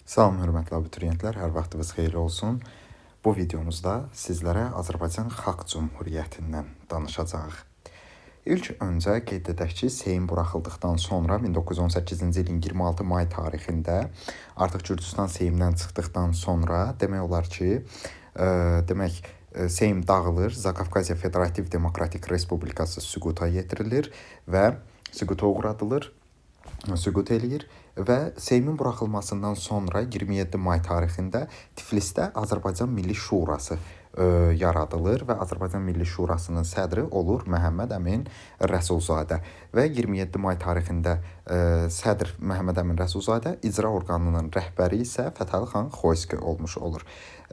Salam hörmətli abituriyentlər, hər vaxtınız xeyirli olsun. Bu videomuzda sizlərə Azərbaycan Xalq Cümhuriyyətindən danışacağıq. İlk öncə qeyd edək ki, Seyim buraxıldıqdan sonra 1918-ci ilin 26 may tarixində artıq Gürcüstan Seyimdən çıxdıqdan sonra demək olar ki, Seyim dağılır, Zaqafqaziya Federativ Demokratik Respublikası süquta yetirilir və süquta uğradılır. Süqut eləyir və Seymin buraxılmasından sonra 27 may tarixində Tiflisdə Azərbaycan Milli Şurası yaradılır və Azərbaycan Milli Şurasının sədri olur Məhəmməd Əmin Rəsulzadə və 27 may tarixində sədr Məhəmməd Əmin Rəsulzadə, icra orqanının rəhbəri isə Fətəli xan Xoyski olmuş olur.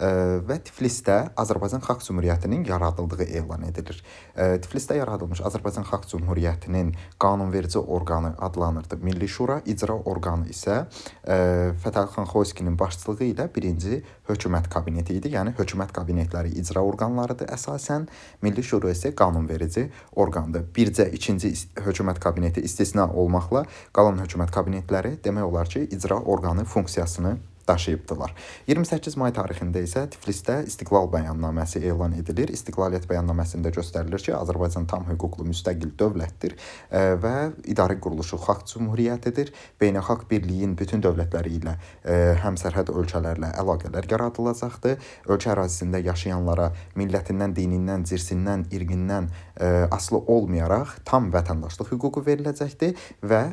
Və Tiflisdə Azərbaycan Xalq Cümhuriyyətinin yaradıldığı elan edilir. Tiflisdə yaradılmış Azərbaycan Xalq Cümhuriyyətinin qanunverici orqanı adlanırdı Milli Şura, icra orqanı isə Fətəli xan Xoyskinin başçılığı ilə birinci hökumət kabineti idi. Yəni hökumət kabinetləri icra orqanlarıdır əsasən, Milli Şura isə qanunverici orqandır. Bircə ikinci hökumət kabineti istisna olmaqla qalan hökumət kabinetləri demək olar ki, icra orqanı funksiyasını daşıyıbdılar. 28 may tarixində isə Tiflisdə İstiqlal Bəyannaməsi elan edilir. İstiqlaliyyət Bəyannaməsində göstərilir ki, Azərbaycan tam hüquqlu müstəqil dövlətdir və idarə quruluşu Xalq Cümhuriyyətidir. Beynəlxalq birliyin bütün dövlətləri ilə həmsərhəd ölkələrlə əlaqələr yaradılacaqdır. Ölkə ərazisində yaşayanlara millətindən, dinindən, cirsindən, irqindən asılı olmayaraq tam vətəndaşlıq hüququ veriləcəkdir və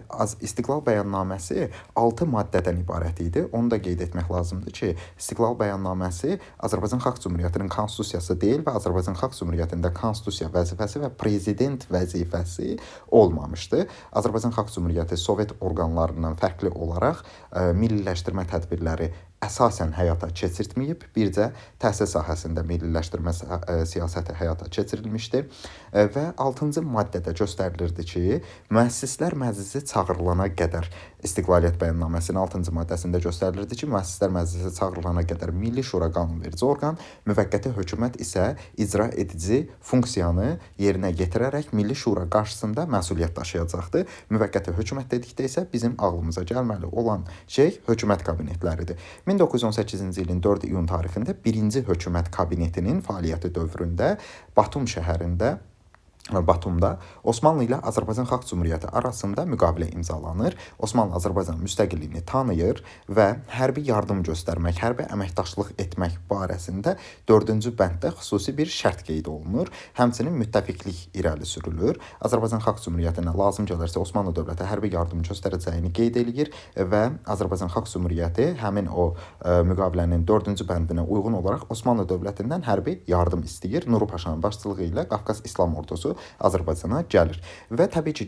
İstiqlal Bəyannaməsi 6 maddədən ibarət idi. Onu da qeyd etmək lazımdır ki, İstiqlal Bəyannaməsi Azərbaycan Xalq Cümhuriyyətinin konstitusiyası deyil və Azərbaycan Xalq Cümhuriyyətində konstitusiya vəzifəsi və prezident vəzifəsi olmamışdı. Azərbaycan Xalq Cümhuriyyəti Sovet orqanlarından fərqli olaraq milliləşdirmə tədbirləri əsasən həyata keçirtməyib, bircə təhsil sahəsində milliləşdirmə siyasəti həyata keçirilmişdir və 6-cı maddədə göstərilirdi ki, müəssislər məclisi çağırılana qədər İstiqlaliyyət Bəyannaməsinin 6-cı maddəsində göstərilirdi ki, müəssislər məclisi çağırılana qədər Milli Şura qanunverici orqan, müvəqqəti hökumət isə icra edici funksiyanı yerinə yetirərək Milli Şura qarşısında məsuliyyət daşıyacaqdır. Müvəqqəti hökumət dedikdə isə bizim ağlımıza gəlməli olan şey hökumət kabinetləridir. 1918-ci ilin 4 iyun tarixində birinci hökumət kabinetinin fəaliyyəti dövründə Batumda Osmanlı ilə Azərbaycan Xalq Cümhuriyyəti arasında müqavilə imzalanır. Osmanlı Azərbaycan müstəqilliyini tanıyır və hərbi yardım göstərmək, hərbi əməkdaşlıq etmək barəsində 4-cü bənddə xüsusi bir şərt qeyd olunur. Həmçinin müttəfiqlik irəli sürülür. Azərbaycan Xalq Cümhuriyyətinə lazım gələrsə Osmanlı dövləti hərbi yardım göstərəcəyini qeyd eləyir və Azərbaycan Xalq Cümhuriyyəti həmin o müqavilənin 4-cü bəndinə uyğun olaraq Osmanlı dövlətindən hərbi yardım istəyir. Nuru Paşanın başçılığı ilə Qafqaz İslam Ordusu Azərbaycana gəlir. Və təbii ki,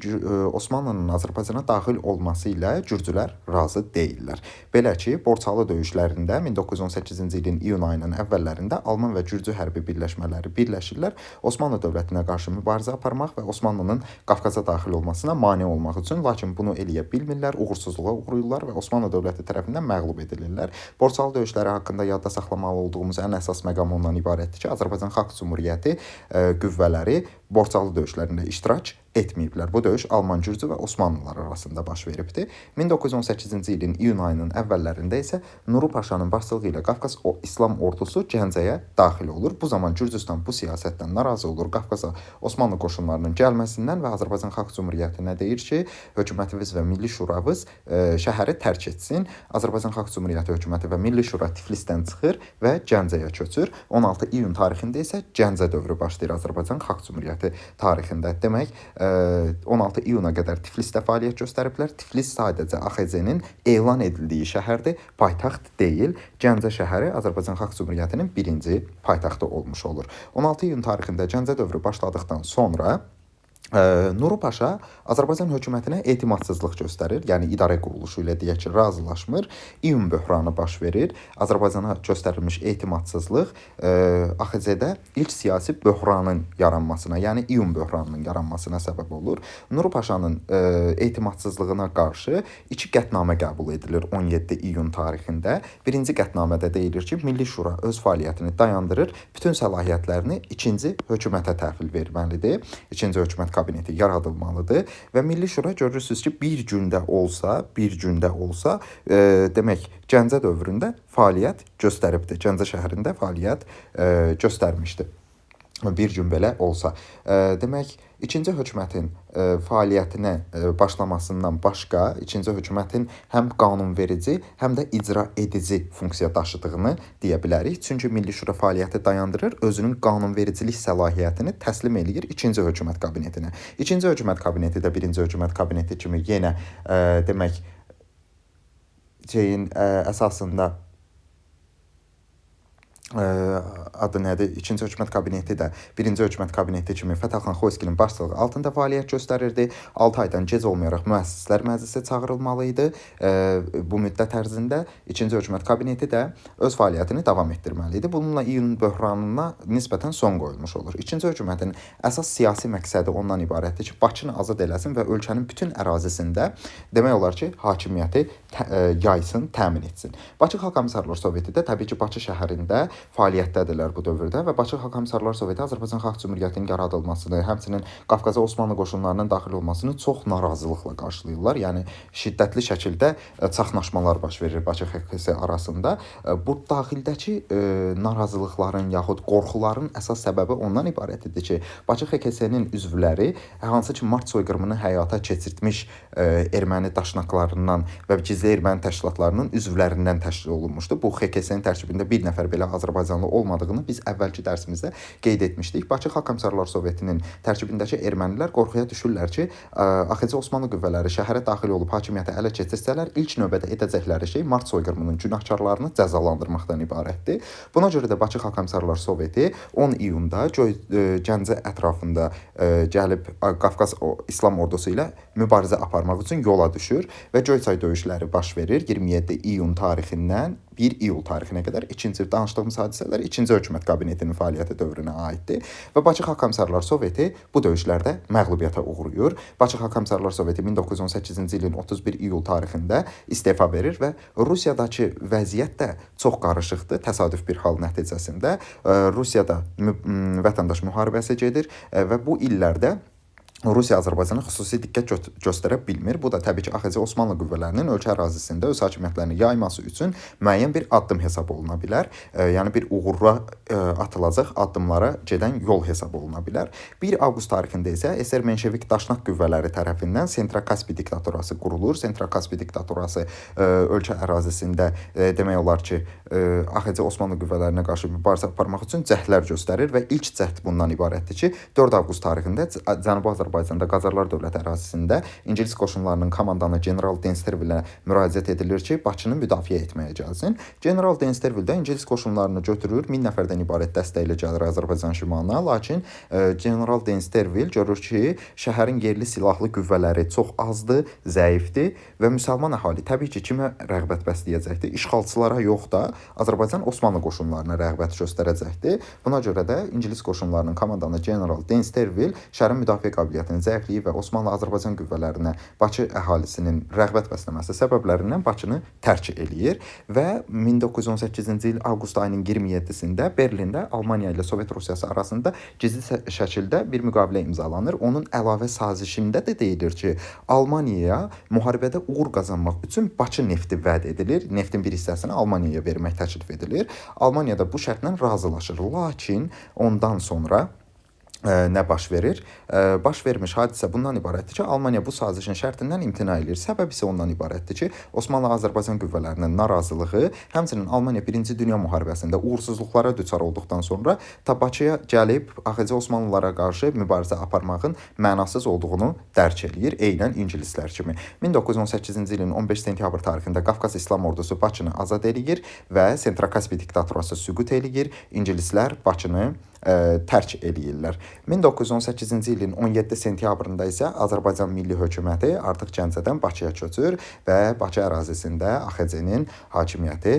Osmanlının Azərbaycana daxil olması ilə gürcülər razı deyirlər. Belə ki, Borçalı döyüşlərində 1918-ci ilin iyun ayının əvvəllərində Alman və Gürcü hərbi birləşmələri birləşirlər. Osmanlı dövlətinə qarşı mübarizə aparmaq və Osmanlının Qafqaza daxil olmasına mane olmaq üçün, lakin bunu eləyə bilmirlər, uğursuzluğa uğrayırlar və Osmanlı dövləti tərəfindən məğlub edilirlər. Borçalı döyüşləri haqqında yadda saxlamalı olduğumuz ən əsas məqam ondan ibarətdir ki, Azərbaycan Xalq Cümhuriyyəti qüvvələri Borçalı döyüşlərində iştirak etməyiblər. Bu döyüş Alman, Gürcü və Osmanlılar arasında baş veribdir. 1918-ci ilin iyun ayının əvvəllərində isə Nuru Paşanın başçılığı ilə Qafqaz İslam Ordusu Gəncəyə daxil olur. Bu zaman Gürcüstan bu siyasətdən narazı olur. Qafqaza Osmanlı qoşunlarının gəlməsindən və Azərbaycan Xalq Cümhuriyyətinə deyir ki, hökumətiniz və Milli Şuranız şəhəri tərk etsin. Azərbaycan Xalq Cümhuriyyəti hökuməti və Milli Şura Tiflisdən çıxır və Gəncəyə köçür. 16 iyun tarixində isə Gəncə dövrü başlayır Azərbaycan Xalq Cümhuriyyəti tarixində. Demək, 16 iyuna qədər Tiflisdə fəaliyyət göstəriblər. Tiflis sadəcə AXC-nin elan edildiyi şəhərdir, paytaxt deyil. Gəncə şəhəri Azərbaycan Xalq Cümhuriyyətinin birinci paytaxtı olmuş olur. 16 iyun tarixində Gəncə dövrü başladıqdan sonra Nuru Paşa Azərbaycan hökumətinə etimadsızlıq göstərir. Yəni idarə quruluşu ilə deyək ki, razılaşmır. İyun böhranı baş verir. Azərbaycana göstərilmiş etimadsızlıq AXC-də ilk siyasi böhranın yaranmasına, yəni iyun böhranının yaranmasına səbəb olur. Nuru Paşanın etimadsızlığına qarşı 2 qətnamə qəbul edilir 17 iyun tarixində. Birinci qətnamədə deyilir ki, Milli Şura öz fəaliyyətini dayandırır, bütün səlahiyyətlərini ikinci hökumətə təhvil verməlidir. İkinci hökumət kabineti yaradılmalıdır və Milli Şura görürsünüz ki, bir gündə olsa, demək Gəncə dövründə fəaliyyət göstəribdir. Gəncə şəhərində fəaliyyət göstərmişdi. Bir gün belə olsa. Demək, ikinci hökumətin fəaliyyətinə başlamasından başqa, ikinci hökumətin həm qanunverici, həm də icra edici funksiya daşıdığını deyə bilərik. Çünki Milli Şura fəaliyyəti dayandırır, özünün qanunvericilik səlahiyyətini təslim eləyir ikinci hökumət kabinetinə. İkinci hökumət kabineti də birinci hökumət kabineti kimi yenə demək, əsasında adı nədir? İkinci hökumət kabineti də birinci hökumət kabineti kimi Fətəxan Xoyskinin başçılığı altında fəaliyyət göstərirdi. 6 aydan gec olmayaraq müəssislər məclisə çağırılmalı idi. Bu müddət ərzində ikinci hökumət kabineti də öz fəaliyyətini davam etdirməli idi. Bununla iyun böhranına nisbətən son qoyulmuş olur. İkinci hökumətin əsas siyasi məqsədi ondan ibarətdir ki, Bakını azad eləsin və ölkənin bütün ərazisində demək olar ki, hakimiyyəti yaysın, təmin etsin. Bakı Xalq Komissarlar Soveti də təbii ki, Bakı şəhərində fəaliyyətdədirlər bu dövrdə və Bakı Xalq Komissarlar Soveti Azərbaycan Xalq Cümhuriyyətinin yaradılmasını, həmçinin Qafqaza Osmanlı qoşunlarının daxil olmasını çox narazılıqla qarşılayırlar. Yəni şiddətli şəkildə çaxnaşmalar baş verir Bakı XKS arasında. Bu daxildəki narazılıqların yaxud qorxuların əsas səbəbi ondan ibarət idi ki, Bakı XKS-nin üzvləri hansı ki mart soyqırımını həyata keçirtmiş erməni daşnaqlarından və gizli erməni təşkilatlarının üzvlərindən təşkil olunmuşdu. Bu XKS-nin tərkibində bir nəfər belə Azərbaycanlı olmadığını biz əvvəlki dərsimizdə qeyd etmişdik. Bakı Xalq Komissarlar Sovetinin tərkibindəki ermənilər qorxuya düşürlər ki, AXC Osmanlı qüvvələri şəhərə daxil olub hakimiyyəti ələ keçirsələr, ilk növbədə edəcəkləri şey mart soyqırımının günahkarlarını cəzalandırmaqdan ibarətdir. Buna görə də Bakı Xalq Komissarlar Soveti 10 iyunda Gəncə ətrafında gəlib Qafqaz İslam ordusu ilə mübarizə aparmaq üçün yola düşür və Göyçay döyüşləri baş verir 27 iyun tarixindən 1 iyul tarixinə qədər. İkinci danışdığımız hadisələr ikinci hökumət kabinetinin fəaliyyəti dövrünə aiddir və Bakı Xalq Komissarlar Soveti bu döyüşlərdə məğlubiyyətə uğrayır. Bakı Xalq Komissarlar Soveti 1918-ci ilin 31 iyul tarixində istefa verir və Rusiyadakı vəziyyət də çox qarışıqdır. Təsadüf bir hal nəticəsində Rusiyada vətəndaş müharibəsi gedir və bu illərdə Rusiya Azərbaycana xüsusi diqqət göstərə bilmir. Bu da təbii ki, AXC Osmanlı qüvvələrinin ölkə ərazisində öz hakimiyyətlərini yayması üçün müəyyən bir addım hesab oluna bilər. Yəni bir uğura atılacaq addımlara gedən yol hesab oluna bilər. 1 avqust tarixində isə SR Menşevik daşnaq qüvvələri tərəfindən Sentral-Kaspi diktatorası qurulur. Sentral-Kaspi diktatorası ölkə ərazisində demək olar ki, AXC Osmanlı qüvvələrinə qarşı mübarizə aparmaq üçün cəhdlər göstərir və ilk cəhd bundan ibarətdir ki, 4 avqust tarixində Cənubi Azərbaycanda Qacarlar dövləti ərazisində İngilis qoşunlarının komandanı General Denstervillə müraciət edilir ki, Bakını müdafiə etməyə gəlsin. General Denstervil də İngilis qoşunlarını götürür, 1000 nəfərdən ibarət dəstəklə gəlir Azərbaycan şimalına, lakin General Denstervil görür ki, şəhərin yerli silahlı qüvvələri çox azdır, zəifdir və müsəlman əhali təbii ki, kimə rəğbət bəsləyəcəkdir? İşğalçılara yox da Azərbaycan Osmanlı qoşunlarına rəğbət göstərəcəkdir. Buna görə də İngilis qoşunlarının komandanı General Denstervil şəhərin müdafiə qabiliyyətinin zəifliyi və Osmanlı-Azərbaycan qüvvələrinə Bakı əhalisinin rəğbət bəsləməsi səbəblərindən Bakını tərk eləyir və 1918-ci il avqust ayının 27-sində Berlində Almaniya ilə Sovet Rusiyası arasında gizli şəkildə bir müqavilə imzalanır. Onun əlavə sazişində də deyilir ki, Almaniyaya müharibədə uğur qazanmaq üçün Bakı nefti vəd edilir. Neftin bir hissəsini Almaniyaya vermək təklif edilir. Almaniya da bu şərtlə razılaşır. Lakin ondan sonra nə baş verir? Baş vermiş hadisə bundan ibarətdir ki, Almaniya bu sazişin şərtindən imtina edir. Səbəb isə ondan ibarətdir ki, Osmanlı-Azərbaycan qüvvələrinin narazılığı, həmçinin Almaniya 1-ci Dünya müharibəsində uğursuzluqlara düçar olduqdan sonra Bakıya gəlib AXC Osmanlılara qarşı mübarizə aparmağın mənasız olduğunu dərk eləyir, eynən ingilislər kimi. 1918-ci ilin 15 sentyabr tarixində Qafqaz İslam ordusu Bakını azad eləyir və Sentral-Kaspi diktatorası süqut eləyir. İngilislər Bakını tərk eləyirlər. 1918-ci ilin 17 sentyabrında isə Azərbaycan Milli Hökuməti artıq Gəncədən Bakıya köçür və Bakı ərazisində AXC-nin hakimiyyəti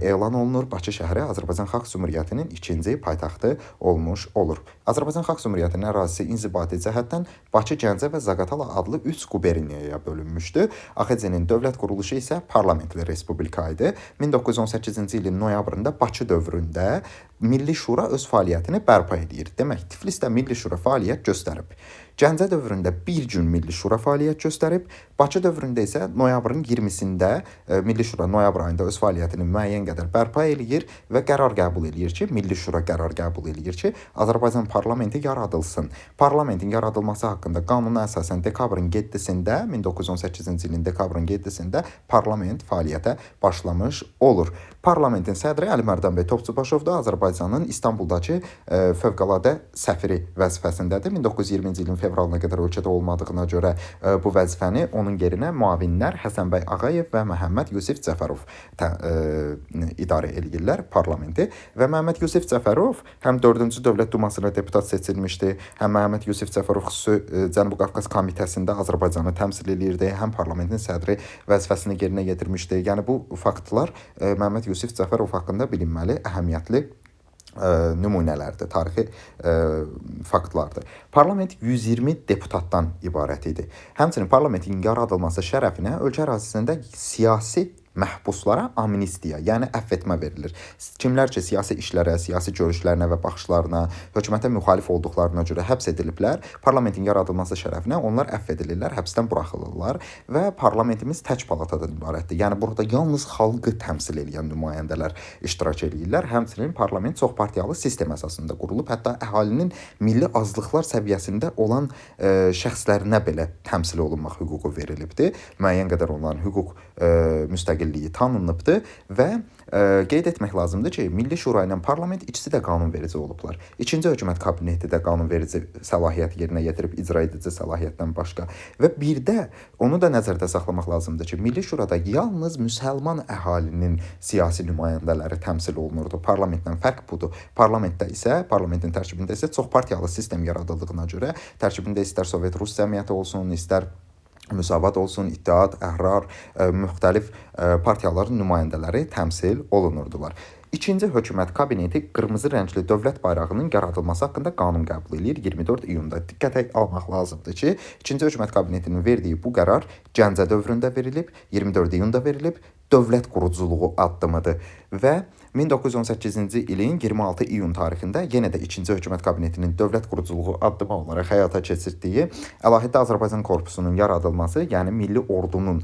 elan olunur. Bakı şəhəri Azərbaycan Xalq Cümhuriyyətinin ikinci paytaxtı olmuş olur. Azərbaycan Xalq Cümhuriyyətinin ərazisi inzibati cəhətdən Bakı, Gəncə və Zaqatala adlı 3 quberniyaya bölünmüşdü. AXC-nin dövlət quruluşu isə parlamentli respublika idi. 1918-ci ilin noyabrında Bakı dövründə Milli Şura öz fəaliyyətini bərpa edir. Demək, Tiflisdə Milli Şura fəaliyyət göstərib. Gəncə dövründə bir gün Milli Şura fəaliyyət göstərib, Bakı dövründə isə noyabrın 20-sində Milli Şura noyabr ayında öz fəaliyyətini müəyyən qədər bərpa eləyir və qərar qəbul eləyir ki, Milli Şura qərar qəbul eləyir ki, Azərbaycan parlamenti yaradılsın. Parlamentin yaradılması haqqında qanuna əsasən dekabrın 7-sində, 1918-ci ilin dekabrın 7-sində parlament fəaliyyətə başlamış olur. Parlamentin sədri Əli Mərdan bəy Topçubaşov da Azərbaycanın İstanbuldakı fövqəladə səfiri vəzifəsindədir. 1920-ci ilin fevralına qədər ölkədə olmadığına görə bu vəzifəni onun yerinə müavinlər Həsən bəy Ağayev və Məhəmməd Yusif Cəfərov idarə edirlər parlamenti və Məhəmməd Yusif Cəfərov həm 4-cü Dövlət Dumasına deputat seçilmişdi, həm Məhəmməd Yusif Cəfərov xüsusi Cənubi Qafqaz komitəsində Azərbaycanı təmsil edirdi, həm parlamentin sədri vəzifəsini yerinə yetirmişdi. Yəni bu faktlar Məhəmməd Yusif Cəfərov haqqında bilinməli, əhəmiyyətli nümunələrdir, tarixi faktlardır. Parlament 120 deputatdan ibarət idi. Həmçinin parlamentin yaradılması şərəfinə ölkə ərazisində siyasi məhbuslara amnistiya, yəni əfv etmə verilir. Kimlər ki, siyasi işlərə, siyasi görüşlərinə və baxışlarına, hökumətə müxalif olduqlarına görə həbs ediliblər, parlamentin yaradılması şərəfinə onlar əfv edilirlər, həbsdən buraxılırlar və parlamentimiz tək palatadan ibarətdir. Yəni burada yalnız xalqı təmsil edən nümayəndələr iştirak edirlər. Həmçinin parlament çoxpartiyalı sistem əsasında qurulub, hətta əhalinin milli azlıqlar səviyyəsində olan şəxslərinə belə təmsil olunmaq hüququ verilibdir. Müəyyən qədər onların hüquq müstəqilliyi tanınıbdır və qeyd etmək lazımdır ki, Milli Şura ilə parlament ikisi də qanunverici olublar. İkinci hökumət kabineti də qanunverici səlahiyyəti yerinə yetirib icra edici səlahiyyətdən başqa. Və bir də onu da nəzərdə saxlamaq lazımdır ki, Milli Şurada yalnız müsəlman əhalinin siyasi nümayəndələri təmsil olunurdu. Parlamentdən fərq budur. Parlamentin tərkibində isə çoxpartiyalı sistem yaradıldığına görə tərkibində istər Sovet Rus cəmiyyəti olsun, istər Müsavat olsun, İttihat, Əhrar, müxtəlif partiyaların nümayəndələri təmsil olunurdular. İkinci hökumət kabineti qırmızı rəngli dövlət bayrağının yaradılması haqqında qanun qəbul edir 24 iyunda. Diqqətə almaq lazımdır ki, ikinci hökumət kabinetinin verdiyi bu qərar Gəncə dövründə verilib, 24 iyunda verilib, dövlət quruculuğu addımıdır və 1918-ci ilin 26 iyun tarixində yenə də ikinci hökumət kabinetinin dövlət quruculuğu addımı olaraq həyata keçirdiyi Əlahiddə Azərbaycan Korpusunun yaradılması, yəni milli ordunun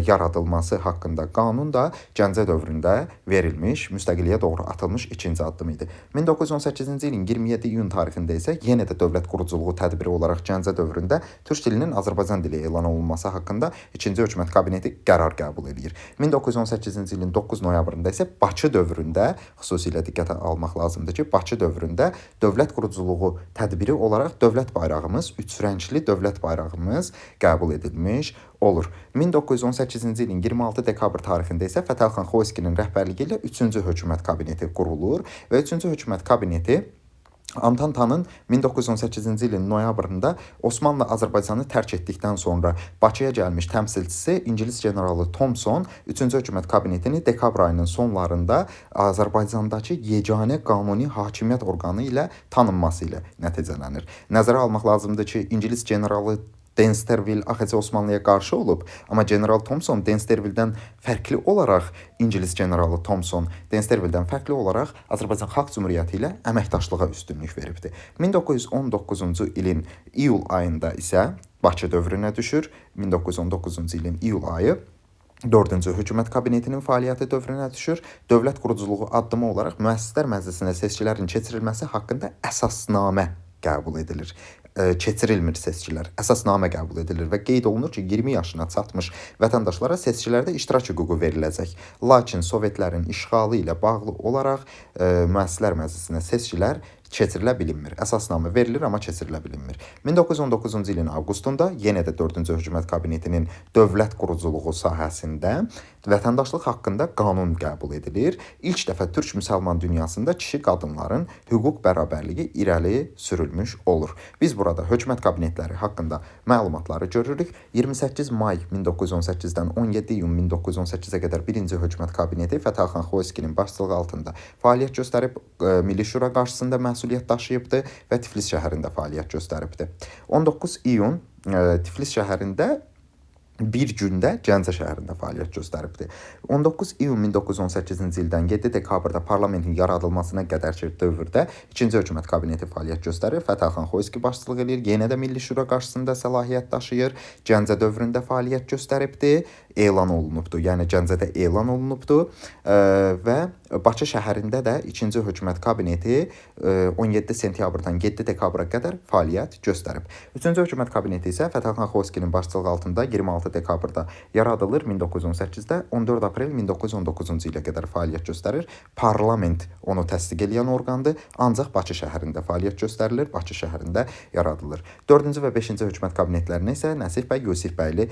yaradılması haqqında qanun da Gəncə dövründə verilmiş, müstəqilliyə doğru atılmış ikinci addım idi. 1918-ci ilin 27 iyun tarixində isə yenə də dövlət quruculuğu tədbiri olaraq Gəncə dövründə türk dilinin Azərbaycan dili elan olunması haqqında ikinci hökumət kabineti qərar qəbul edir. 1918-ci ilin 9 noyabrında isə Bakı dövründə, xüsusilə diqqətə almaq lazımdır ki, Bakı dövründə dövlət quruculuğu tədbiri olaraq dövlət bayrağımız, üç rəngli dövlət bayrağımız qəbul edilmiş olur. 1918-ci ilin 26 dekabr tarixində isə Fətəlxan Xoyskinin rəhbərliyi ilə 3-cü hökumət kabineti qurulur və 3-cü hökumət kabineti Antantanın 1918-ci ilin noyabrında Osmanlı Azərbaycanı tərk etdikdən sonra Bakıya gəlmiş təmsilçisi İngilis generalı Thomson 3-cü hökumət kabinetini dekabr ayının sonlarında Azərbaycandakı yeganə qanuni hakimiyyət orqanı ilə tanınması ilə nəticələnir. Nəzərə almaq lazımdır ki, İngilis generalı Densterville AXC Osmanlıya qarşı olub, amma General Thomson Denstervilledən fərqli olaraq İngilis generalı Thomson Denstervilledən fərqli olaraq Azərbaycan Xalq Cümhuriyyəti ilə əməkdaşlığa üstünlük veribdi. 1919-cu ilin iyul ayında isə Bakı dövrünə düşür. 1919-cu ilin iyul ayı 4-cü hökumət kabinetinin fəaliyyəti dövrünə düşür. Dövlət quruculuğu addımı olaraq Müəssislər Məclisinə seçkilərin keçirilməsi haqqında əsasnamə qəbul edilir. Keçirilmir seçkilər, əsasnamə qəbul edilir və qeyd olunur ki, 20 yaşına çatmış vətəndaşlara seçkilərdə iştirak hüququ veriləcək. Lakin Sovetlərin işğalı ilə bağlı olaraq Müəssislər Məclisinə seçkilər keçirilə bilinmir. Əsasnamə verilir, amma keçirilə bilinmir. 1919-cu ilin avqustunda yenə də 4-cü hökumət kabinetinin dövlət quruculuğu sahəsində vətəndaşlıq haqqında qanun qəbul edilir. İlk dəfə türk müsəlman dünyasında kişi qadınların hüquq bərabərliyi irəli sürülmüş olur. Biz burada hökumət kabinetləri haqqında məlumatları görürük. 28 may 1918-dən 17 iyun 1918-ə qədər 1-ci hökumət kabineti Fətəlxan Xoyskinin başçılığı altında fəaliyyət göstərib Milli Şura qarşısında məsuliyyət daşıyıbdı və Tiflis şəhərində fəaliyyət göstəribdi. 19 iyun Tiflis şəhərində bir gündə Gəncə şəhərində fəaliyyət göstəribdi. 19 iyun 1918-ci ildən 7 dekabrda parlamentin yaradılmasına qədərki dövrdə 2-ci hökumət kabineti fəaliyyət göstərir. Fətəli Xoyski başçılıq edir. Yenə də Milli Şura qarşısında səlahiyyət daşıyır. Gəncə dövründə fəaliyyət göstəribdi. Elan olunubdu. Yəni Gəncədə elan olunubdu və Bakı şəhərində də 2-ci hökumət kabineti 17 sentyabrdan 7 dekabra qədər fəaliyyət göstərib. 3-cü hökumət kabineti isə Fətəli Xoyskinin başçılığı altında 26 dekabrda yaradılır 1918-də, 14 aprel 1919-cu ilə qədər fəaliyyət göstərir. Parlament onu təsdiq edən orqandır, ancaq Bakı şəhərində fəaliyyət göstərilir, Bakı şəhərində yaradılır. 4-cü və 5-ci hökumət kabinetlərinə isə Nəsif bəy Yusif bəyli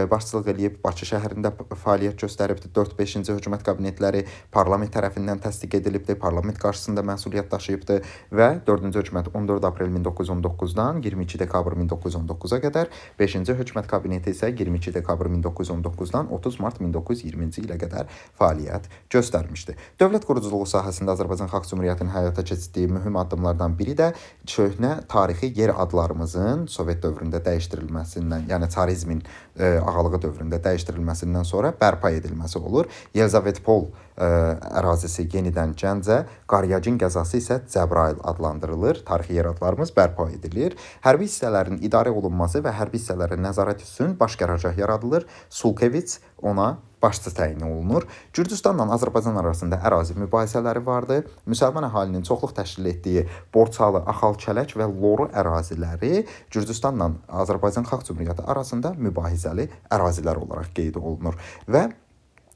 başçılıq edib Bakı şəhərində fəaliyyət göstəribdi. 4-5-ci hökumət kabinetləri parlament tərəfindən təsdiq edilibdir, parlament qarşısında məsuliyyət daşıyıbdır və 4-cü hökumət 14 aprel 1919-dan 22 dekabr 1919-a qədər, 5-ci hökumət kabineti isə 22 dekabr 1919-dan 30 mart 1920-ci ilə qədər fəaliyyət göstərmişdi. Dövlət quruculuğu sahəsində Azərbaycan Xalq Cümhuriyyətinin həyata keçirdiyi mühüm addımlardan biri də köhnə tarixi yer adlarımızın Sovet dövründə dəyişdirilməsindən, yəni çarizmin ağalığı dövründə dəyişdirilməsindən sonra bərpa edilməsi olur. Yelizavetpol ərazisi yenidən Gəncə, Qaryagin qəzası isə Cəbrayıl adlandırılır. Tarixi yer adlarımız bərpa edilir. Hərbi hissələrin idarə olunması və hərbi hissələrin nəzarət üçün baş qərargah yaradılır. Sulkeviç ona başçı təyin olunur. Gürcüstanla Azərbaycan arasında ərazi mübahisələri vardı. Müsəlman əhalinin çoxluq təşkil etdiyi Borçalı, Axal-Kələk və Loru əraziləri Gürcüstanla Azərbaycan Xalq Cümhuriyyəti arasında mübahisəli ərazilər olaraq qeyd olunur və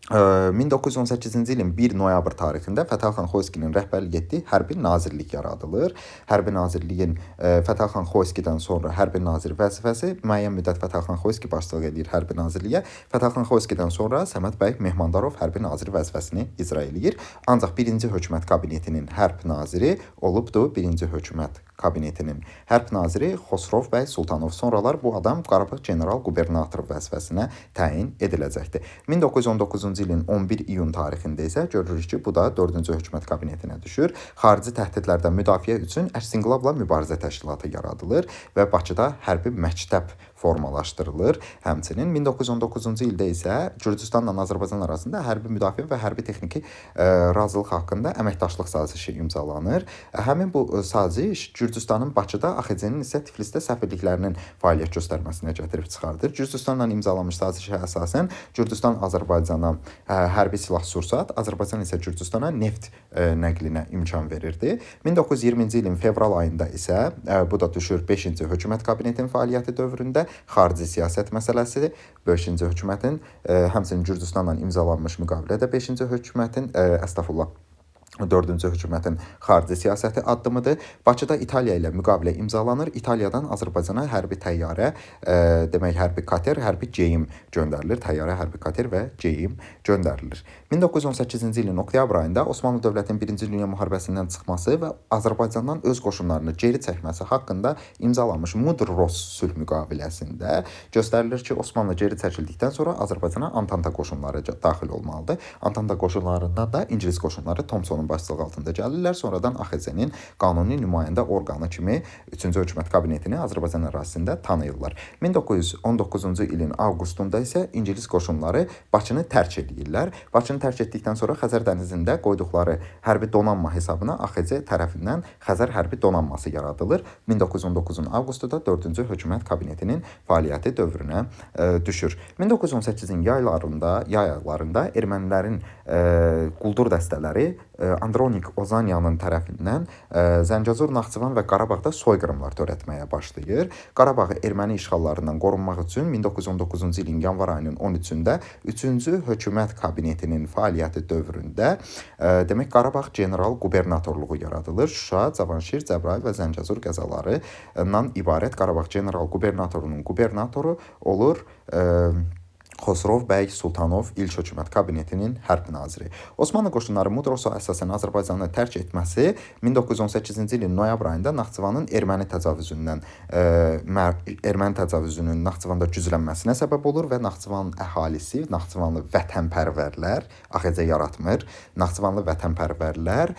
1918-ci ilin 1 noyabr tarixində Fətəli Xoyskinin rəhbərlik etdiyi hərbi nazirlik yaradılır. Hərbi nazirliyin Fətəli Xoyskidən sonra hərbi nazir vəzifəsi müəyyən müddət Fətəli Xoyski başçılıq edir hərbi nazirliyə. Fətəli Xoyskidən sonra Səməd bəy Mehmandarov hərbi nazir vəzifəsini icra edir. Ancaq 1-ci hökumət kabinetinin hərb naziri olubdu. 1-ci hökumət kabinetinin hərb naziri Xosrov bəy Sultanov. Sonralar bu adam Qarabağ general qubernatoru vəzifəsinə təyin ediləcəkdir. 1919-cu ilin 11 iyun tarixində isə görürük ki, bu da 4-cü hökumət kabinetinə düşür. Xarici təhdidlərdən müdafiə üçün Əks-İnqilabla Mübarizə Təşkilatı yaradılır və Bakıda hərbi məktəb formalaşdırılır. Həmçinin 1919-cu ildə isə Gürcüstanla Azərbaycan arasında hərbi müdafiə və hərbi texniki razılıq haqqında əməkdaşlıq sazişi imzalanır. Həmin bu saziş Gürcüstanın Bakıda, AXC-nin isə Tiflisdə səfirliklərinin fəaliyyət göstərməsinə gətirib çıxardır. Gürcüstanla imzalanmış sazişə əsasən Gürcüstan Azərbaycana hərbi silah-sursat, Azərbaycan isə Gürcüstana neft nəqlinə imkan verirdi. 1920-ci ilin fevral ayında isə bu da düşür 5-ci hökumət kabinetinin fəaliyyəti dövründə xarici siyasət məsələsi, 5-ci hökumətin həmçinin Gürcüstanla imzalanmış müqavilədə 5-ci hökumətin, 4-cü hökumətin xarici siyasəti addımıdır. Bakıda İtaliya ilə müqavilə imzalanır. İtaliyadan Azərbaycana hərbi təyyarə, demək hərbi kater, hərbi geyim göndərilir. Təyyarə, hərbi kater və geyim göndərilir. 1918-ci ilin oktyabr ayında Osmanlı dövlətinin 1-ci Dünya müharibəsindən çıxması və Azərbaycandan öz qoşunlarını geri çəkməsi haqqında imzalanmış Mudros sülh müqaviləsində göstərilir ki, Osmanlı geri çəkildikdən sonra Azərbaycana Antanta qoşunları daxil olmalıdır. Antanta qoşunlarından da İngilis qoşunları Thomsonun başçılığı altında gəlirlər. Sonradan AXC-nin qanuni nümayəndə orqanı kimi 3-cü hökumət kabinetini Azərbaycan ərazisində tanıyırlar. 1919-cu ilin avqustunda isə İngilis qoşunları Bakını tərk edirlər. Bakını tərk etdikdən sonra Xəzər dənizində qoyduqları hərbi donanma hesabına AXC tərəfindən Xəzər hərbi donanması yaradılır. 1919-un avqustunda 4-cü hökumət kabinetinin fəaliyyəti dövrünə düşür. 1918-in yay aylarında ermənilərin quldur dəstələri Andronik Ozanyanın tərəfindən Zəngəzur, Naxçıvan və Qarabağda soyqırımlar törətməyə başlayır. Qarabağı erməni işğallarından qorunmaq üçün 1919-cu ilin yanvar ayının 13-də 3-cü hökumət kabinetinin fəaliyyəti dövründə demək Qarabağ general qubernatorluğu yaradılır. Şuşa, Cavanşir, Cəbrayıl və Zəngəzur qəzalarından ibarət Qarabağ general qubernatorunun qubernatoru olur Xosrov bəy Sultanov İlk Hökumət Kabinetinin hərb naziri. Osmanlı qoşunları Mudrosu əsasən Azərbaycanı tərk etməsi 1918-ci ilin noyabr ayında Naxçıvanın erməni təcavüzünün Naxçıvanda güclənməsinə səbəb olur və Naxçıvan əhalisi, Naxçıvanlı vətənpərvərlər AXC yaratmır. Naxçıvanlı vətənpərvərlər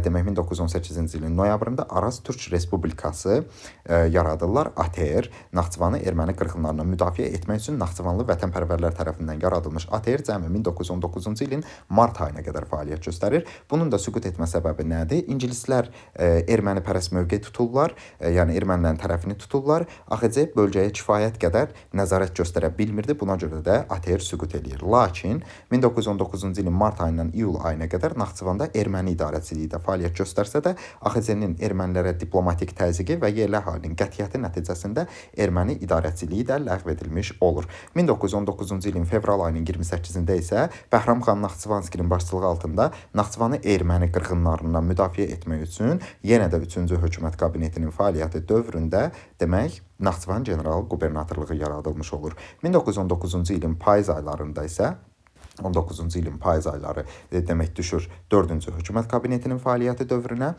demək 1918-ci ilin noyabrında Araz Türk Respublikası yaradırlar. ATR Naxçıvanı erməni qırğınlarından müdafiə etmək üçün Naxçıvanlı vətənpərvərlər tərəfindən yaradılmış ATR cəmi 1919-cu ilin mart ayına qədər fəaliyyət göstərir. Bunun da süqut etmə səbəbi nədir? İngilislər erməni pərəst mövqe tuturlar, yəni ermənilərin tərəfini tuturlar. AXC bölgəyə kifayət qədər nəzarət göstərə bilmirdi. Buna görə də ATR süqut eləyir. Lakin 1919-cu ilin mart ayından iyul ayına qədər Naxçıvanda erməni idarəçiliyi də fəaliyyət göstərsə də AXC-nin ermənilərə diplomatik təzyiqi və yerli əhalinin qətiyyəti nəticəsində erməni idarəçiliyi də ləğv edilmiş olur. 1919-cu ilin fevral ayının 28-də isə Bəhram xan Naxçıvanskinin başçılığı altında Naxçıvanı erməni qırğınlarından müdafiə etmək üçün yenə də 3-cü hökumət kabinetinin fəaliyyəti dövründə demək Naxçıvan general qubernatorluğu yaradılmış olur. 1919-cu ilin payız aylarında isə 19-cu ilin payız ayları demək düşür 4-cü hökumət kabinetinin fəaliyyəti dövrünə.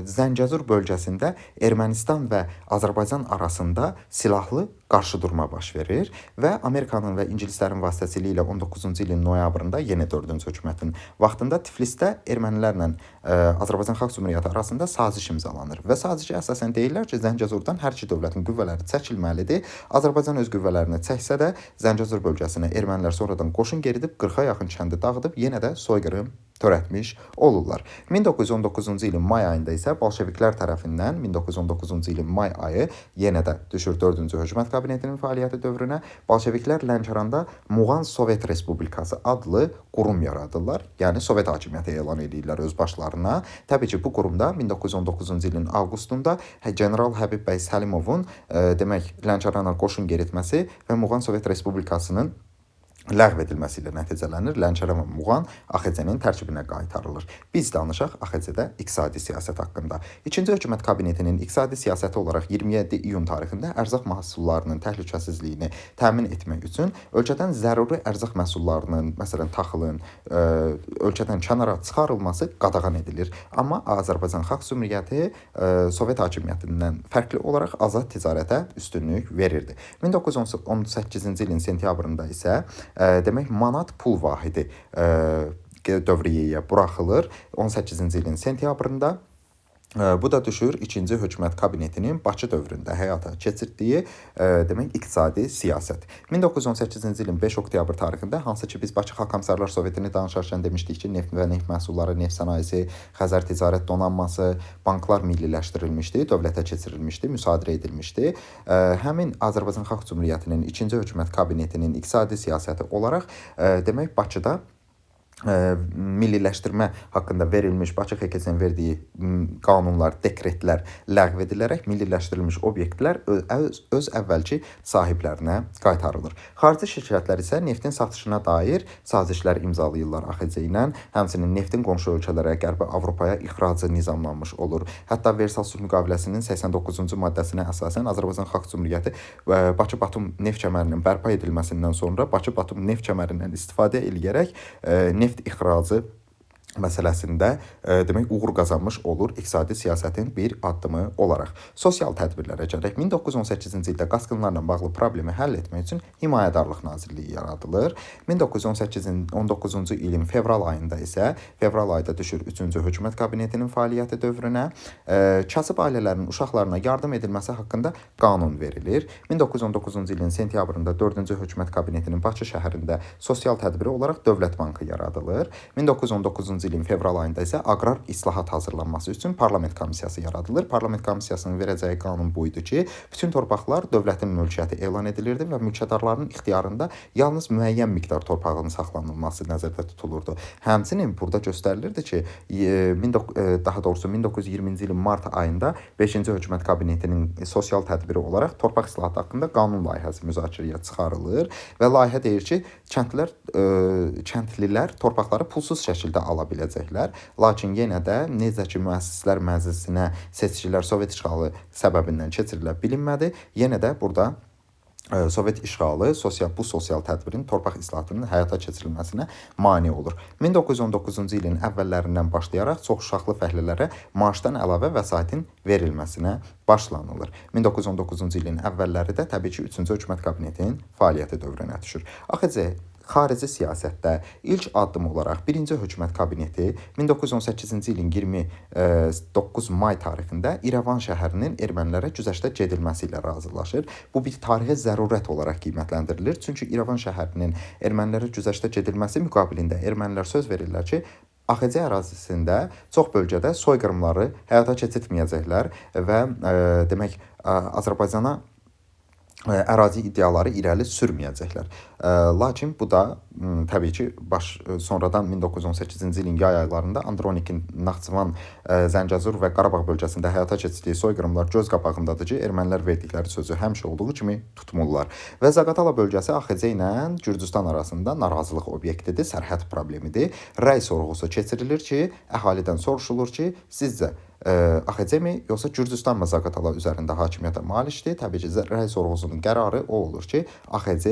Zəngəzur bölgəsində Ermənistan və Azərbaycan arasında silahlı qarşıdurma baş verir və Amerikanın və İngilislərin vasitəsilə 19-cu ilin noyabrında yenə 4-cü hökumətin vaxtında Tiflisdə ermənilərlə Azərbaycan Xalq Cümhuriyyəti arasında saziş imzalanır və sazişə əsasən deyirlər ki, Zəngəzurdan hər iki dövlətin qüvvələri çəkilməlidir. Azərbaycan öz qüvvələrini çəksə də Zəngəzur bölgəsinə ermənilər sonradan qoşun geri 40-a yaxın kəndi dağıdıb yenə də soyqırım törətmiş olurlar. 1919-cu ilin may ayında isə bolşeviklər tərəfindən 1919-cu ilin may ayı yenə də düşür 4-cü hökumət kabinetinin fəaliyyəti dövrünə. Bolşeviklər Lənkəranda Muğan Sovet Respublikası adlı qurum yaradırlar. Yəni Sovet hakimiyyəti elan edirlər öz başlarına. Təbii ki, bu qurumda 1919-cu ilin avqustunda general Həbib bəy Səlimovun demək Lənkərana qoşun yeritməsi və Muğan Sovet Respublikasının ləğv edilməsi ilə nəticələnir. Lənkəran və Muğan AXC-nin tərkibinə qaytarılır. Biz danışaq AXC-də iqtisadi siyasət haqqında. 2-ci hökumət kabinetinin iqtisadi siyasəti olaraq 27 iyun tarixində ərzaq məhsullarının təhlükəsizliyini təmin etmək üçün ölkədən zəruri ərzaq məhsullarının, məsələn taxılın, ölkədən kənara çıxarılması qadağan edilir. Amma Azərbaycan Xalq Cümhuriyyəti Sovet hakimiyyətindən fərqli olaraq azad ticarətə üstünlük verirdi. 1918-ci ilin sentyabrında isə demək manat pul vahidi dövriyyəyə buraxılır 18-ci ilin sentyabrında. Bu da düşür 2-ci hökumət kabinetinin Bakı dövründə həyata keçirdiyi demək iqtisadi siyasət. 1918-ci ilin 5 oktyabr tarixində hansı ki biz Bakı Xalq Komissarlar Sovetini danışarkən demişdik ki, neft və neft məhsulları, neft sənayesi, Xəzər ticarət donanması, banklar milliləşdirilmişdi, dövlətə keçirilmişdi, müsadirə edilmişdi. Həmin Azərbaycan Xalq Cümhuriyyətinin 2-ci hökumət kabinetinin iqtisadi siyasəti olaraq demək Bakıda milliləşdirmə haqqında verilmiş Bakı XKS-nin verdiyi qanunlar, dekretlər ləğv edilərək milliləşdirilmiş obyektlər öz əvvəlki sahiblərinə qaytarılır. Xarici şirkətlər isə neftin satışına dair sazişlər imzalayırlar AXC ilə. Həmçinin neftin qonşu ölkələrə, Qərbi Avropaya ixracı nizamlanmış olur. Hətta Versal sülh müqaviləsinin 89-cu maddəsinə əsasən Azərbaycan Xalq Cümhuriyyəti Bakı-Batum neft kəmərinin bərpa edilməsindən sonra Bakı-Batum neft kəmərindən istifadə edərək neft ixracı məsələsində demək uğur qazanmış olur iqtisadi siyasətin bir addımı olaraq. Sosial tədbirlərə gələk. 1918-ci ildə qasqınlarla bağlı problemi həll etmək üçün Himayədarlıq Nazirliyi yaradılır. 1919-cu ilin fevral ayında isə fevral ayda düşür 3-cü hökumət kabinetinin fəaliyyəti dövrünə kasıb ailələrinin uşaqlarına yardım edilməsi haqqında qanun verilir. 1919-cu ilin sentyabrında 4-cü hökumət kabinetinin Bakı şəhərində sosial tədbiri olaraq Dövlət Bankı yaradılır. 1919-cu ilin fevral ayında isə aqrar islahat hazırlanması üçün parlament komissiyası yaradılır. Parlament komissiyasının verəcəyi qanun bu idi ki, bütün torpaqlar dövlətin mülkiyyəti elan edilirdi və mülkədarların ixtiyarında yalnız müəyyən miqdar torpağın saxlanılması nəzərdə tutulurdu. Həmçinin burada göstərilirdi ki, daha doğrusu 1920-ci ilin mart ayında 5-ci hökumət kabinetinin sosial tədbiri olaraq torpaq islahatı haqqında qanun layihəsi müzakirəyə çıxarılır və layihə deyir ki, kəndlilər torpaqları pulsuz şəkildə ala biləcəklər. Lakin yenə də necə ki müəssislər məclisinə seçkilər Sovet işğalı səbəbindən keçirilə bilinmədi. Yenə də burada Sovet işğalı bu sosial tədbirin torpaq islahatının həyata keçirilməsinə mane olur. 1919-cu ilin əvvəllərindən başlayaraq çoxuşaqlı fəhlələrə maaşdan əlavə vəsaitin verilməsinə başlanılır. 1919-cu ilin əvvəlləri də təbii ki, 3-cü hökumət kabinetinin fəaliyyəti dövrünə düşür. AXC xarici siyasətdə ilk addım olaraq 1-ci hökumət kabineti 1918-ci ilin 29 may tarixində İrəvan şəhərinin ermənilərə güzəştə gedilməsi ilə razılaşır. Bu bir tarixi zərurət olaraq qiymətləndirilir. Çünki İrəvan şəhərinin ermənilərə güzəştə gedilməsi müqabilində ermənilər söz verirlər ki, AXC ərazisində çox bölgədə soyqırımları həyata keçirtməyəcəklər və demək Azərbaycana ərazi iddiaları irəli sürməyəcəklər. Lakin bu da təbii ki, sonradan 1918-ci ilin yay aylarında Andronikin Naxçıvan, Zəngəzur və Qarabağ bölgəsində həyata keçirdiyi soyqırımlar göz qabağındadır ki, ermənilər verdikləri sözü həmişə olduğu kimi tutmurlar. Və Zaqatala bölgəsi AXC ilə Gürcüstan arasında narazılıq obyektidir, sərhəd problemidir. Rəy sorğusu keçirilir ki, əhalidən soruşulur ki, sizcə AXC-mi yoxsa Gürcüstan mı Zaqatala üzərində hakimiyyətə malikdir? Təbii ki, rəy sorğusunun qərarı o olur ki, AXC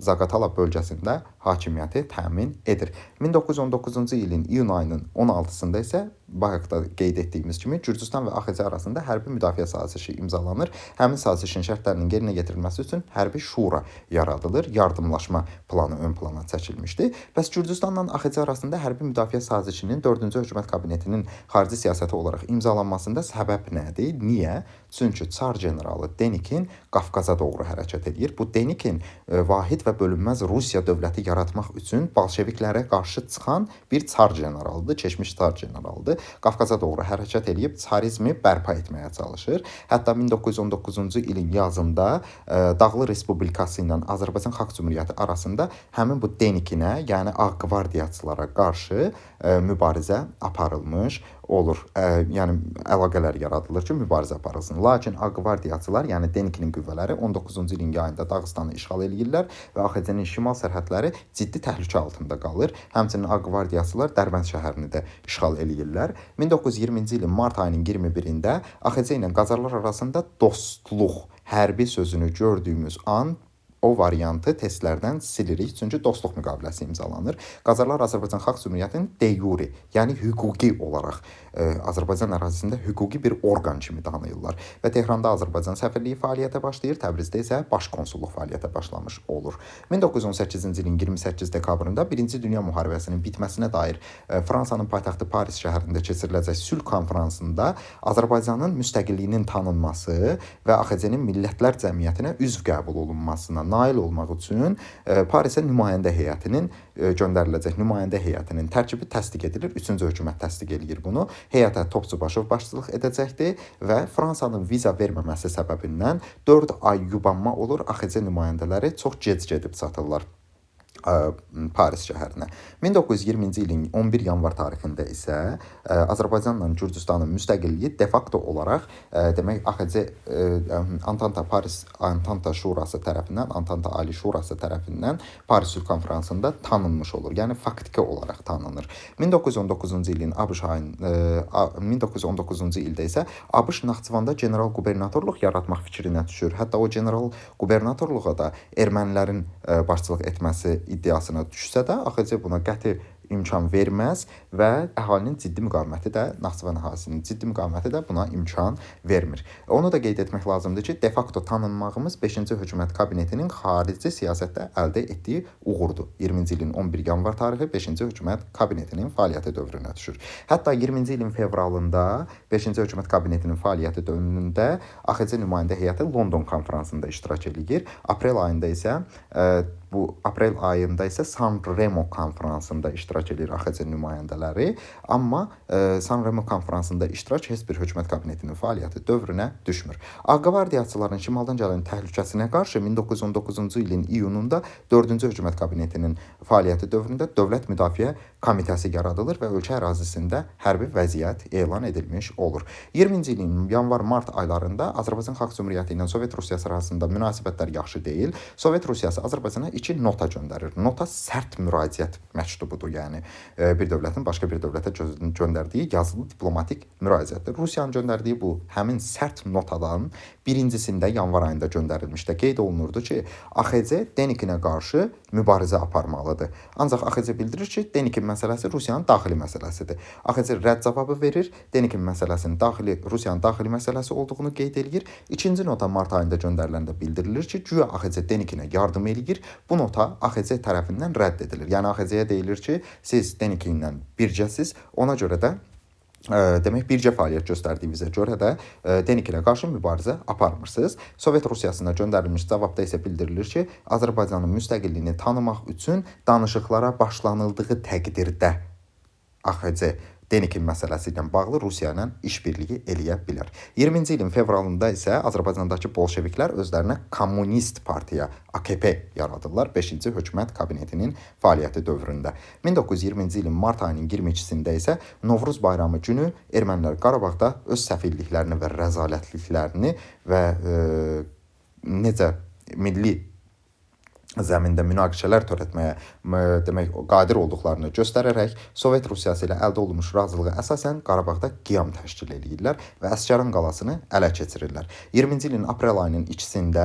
Zaqatala bölgəsində hakimiyyəti təmin edir. 1919-cu ilin iyun ayının 16-sında isə bayaqda qeyd etdiyimiz kimi Gürcüstan və AXC arasında hərbi müdafiə sazişi imzalanır. Həmin sazişin şərtlərinin yerinə gətirilməsi üçün hərbi şura yaradılır. Yardımlaşma planı ön plana çəkilmişdi. Bəs Gürcüstanla AXC arasında hərbi müdafiə sazişinin 4-cü hökumət kabinetinin xarici siyasəti olaraq imzalanmasında səbəb nədir? Niyə? Çünki Çar generalı Denikin Qafqaza doğru hərəkət edir. Bu Denikin vahid və bölünməz Rusiya dövləti yaratmaq üçün bolşeviklərə qarşı çıxan bir Çar generalıdır, keçmiş Çar generalıdır. Qafqaza doğru hərəkət edib Çarizmi bərpa etməyə çalışır. Hətta 1919-cu ilin yazında Dağlı Respublikası ilə Azərbaycan Xalq Cümhuriyyəti arasında həmin bu Denikinə, yəni Ağ qvardiyaçılara qarşı mübarizə aparılmış olur. Yəni əlaqələr yaradılır ki, mübarizə aparılsın. Lakin Ağ qvardiyaçılar, yəni Denikinin qüvvələri 19-cu ilin yayında Dağıstanı işğal edirlər və AXC-nin şimal sərhədləri ciddi təhlükə altında qalır. Həmçinin Ağ qvardiyaçılar Dərbənd şəhərini də işğal edirlər. 1920-ci ilin mart ayının 21-də AXC ilə Qacarlar arasında dostluq hərbi sözünü gördüyümüz an o variantı testlərdən silirik. Çünki dostluq müqaviləsi imzalanır. Qacarlar Azərbaycan Xalq Cümhuriyyətinin de yure, yəni hüquqi olaraq Azərbaycan ərazisində hüquqi bir orqan kimi tanıyırlar. Və Tehranda Azərbaycan səfirliyi fəaliyyətə başlayır, Təbrizdə isə baş konsulluq fəaliyyətə başlamış olur. 1918-ci ilin 28 dekabrında 1-ci Dünya müharibəsinin bitməsinə dair Fransanın paytaxtı Paris şəhərində keçiriləcək sülh konfransında Azərbaycanın müstəqilliyinin tanınması və AXC-nin millətlər cəmiyyətinə üzv qəbul olunmasına nail olmaq üçün Parisə nümayəndə heyətinin göndəriləcək nümayəndə heyətinin tərkibi təsdiq edilir. 3-cü hökumət təsdiq edir bunu. Heyətə Topçubaşov başçılıq edəcəkdir və Fransanın viza verməməsi səbəbindən 4 ay yubanma olur. AXC nümayəndələri çox gec gedib çatırlar Paris şəhərinə. 1920-ci ilin 11 yanvar tarixində isə Azərbaycanla Gürcüstanın müstəqilliyi de facto olaraq demək AXC Antanta Paris Antanta Şurası tərəfindən, Antanta Ali Şurası tərəfindən Paris sülh konfransında tanınmış olur. Yəni faktiki olaraq tanınır. 1919-cu ilin 1919-cu ildə isə ABŞ Naxçıvanda general qubernatorluq yaratmaq fikrinə düşür. Hətta o general qubernatorluğa da ermənilərin başçılıq etməsi iddiasına düşsə də, AXC buna qəti imkan verməz və əhalinin ciddi müqaviməti də, Naxçıvan əhalisinin ciddi müqaviməti də buna imkan vermir. Onu da qeyd etmək lazımdır ki, de facto tanınmağımız 5-ci hökumət kabinetinin xarici siyasətdə əldə etdiyi uğurdur. 20-ci ilin 11 yanvar tarixi 5-ci hökumət kabinetinin fəaliyyəti dövrünə düşür. Hətta 20-ci ilin fevralında 5-ci hökumət kabinetinin fəaliyyəti dövründə AXC nümayəndə heyəti London konfransında iştirak edir. Aprel ayında isə San Remo konfransında iştirak edir AXC nümayəndələri. Amma San Remo konfransında iştirak heç bir hökumət kabinetinin fəaliyyəti dövrünə düşmür. Ağ qvardiyaçıların şimaldan gələn təhlükəsinə qarşı 1919-cu ilin iyununda 4-cü hökumət kabinetinin fəaliyyəti dövründə Dövlət Müdafiə Komitəsi yaradılır və ölkə ərazisində hərbi vəziyyət elan edilmiş olur. 20-ci ilin yanvar-mart aylarında Azərbaycan Xalq Cümhuriyyəti ilə Sovet Rusiyası arasında münasibətlər yaxşı deyil. Sovet Rusiyası Azərbaycana 2 nota göndərir. Nota sərt müraciət məktubudur, yəni Yəni bir dövlətin başqa bir dövlətə göndərdiyi yazılı diplomatik müraciətdir. Rusiyanın göndərdiyi bu həmin sərt notadan birincisində yanvar ayında göndərilmişdə qeyd olunurdu ki, AXC Denikinə qarşı mübarizə aparmalıdır. Ancaq AXC bildirir ki, Denikin məsələsi Rusiyanın daxili məsələsidir. AXC rədd cavabı verir, Denikin məsələsinin Rusiyanın daxili məsələsi olduğunu qeyd edir. İkinci nota mart ayında göndəriləndə bildirilir ki, güya AXC Denikinə yardım eləyir. Bu nota AXC tərəfindən rədd edilir. Yəni AXC-yə deyilir ki, siz Denikinlə birgəsiz, ona görə də demək birgə fəaliyyət göstərdiyinizə görə də Denikinə qarşı mübarizə aparmırsınız. Sovet Rusiyasına göndərilmiş cavabda isə bildirilir ki, Azərbaycanın müstəqilliyini tanımaq üçün danışıqlara başlanıldığı təqdirdə AXC Denikin məsələsi ilə bağlı Rusiya ilə işbirliyi eləyə bilər. 20-ci ilin fevralında isə Azərbaycandakı bolşeviklər özlərinə Kommunist Partiya AKP yaradırlar 5-ci hökumət kabinetinin fəaliyyəti dövründə. 1920-ci ilin mart ayının 22-sində isə Novruz bayramı günü ermənilər Qarabağda öz səfilliklərini və rəzalətliklərini və necə milli zəmində münaqişələr törətməyə demək qadir olduqlarını göstərərək Sovet Rusiyası ilə əldə olunmuş razılığa əsasən Qarabağda qiyam təşkil edirlər və Əsgəran qalasını ələ keçirirlər. 20-ci ilin aprel ayının 2-sində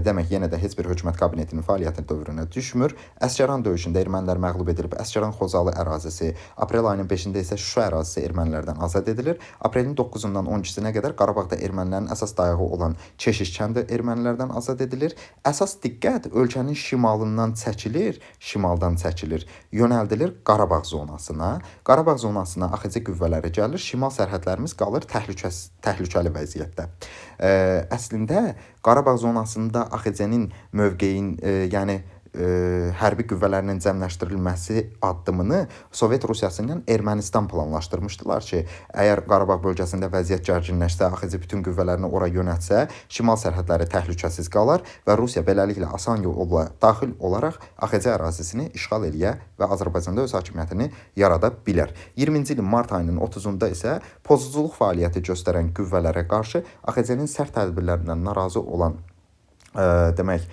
demək yenə də heç bir hökumət kabinetinin fəaliyyəti dövrünə düşmür. Əsgəran döyüşündə ermənilər məğlub edilib Əsgəran Xozalı ərazisi, aprel ayının 5-də isə Şuşa ərazisi ermənilərdən azad edilir. Aprelin 9-dan 12-sinə qədər Qarabağda ermənilərin əsas dayağı olan Keşiş kəndi ermənilərdən azad edilir. Əsas diqqət ölkənin şimalından şimaldan çəkilir, yönəldilir Qarabağ zonasına. Qarabağ zonasına AXC qüvvələri gəlir, şimal sərhədlərimiz qalır təhlükəli vəziyyətdə. Əslində Qarabağ zonasında AXC-nin mövqeyin, yəni hərbi qüvvələrinin cəmləşdirilməsi addımını Sovet Rusiyası ilə Ermənistan planlaşdırmışdılar ki, əgər Qarabağ bölgəsində vəziyyət gərginləşsə, AXC bütün qüvvələrini ora yönəltsə, şimal sərhədləri təhlükəsiz qalar və Rusiya beləliklə asan yolla daxil olaraq AXC ərazisini işğal eləyə və Azərbaycanda öz hakimiyyətini yarada bilər. 20-ci ilin mart ayının 30-da isə pozuculuq fəaliyyəti göstərən qüvvələrə qarşı AXC-nin sərt tədbirlərindən narazı olan demək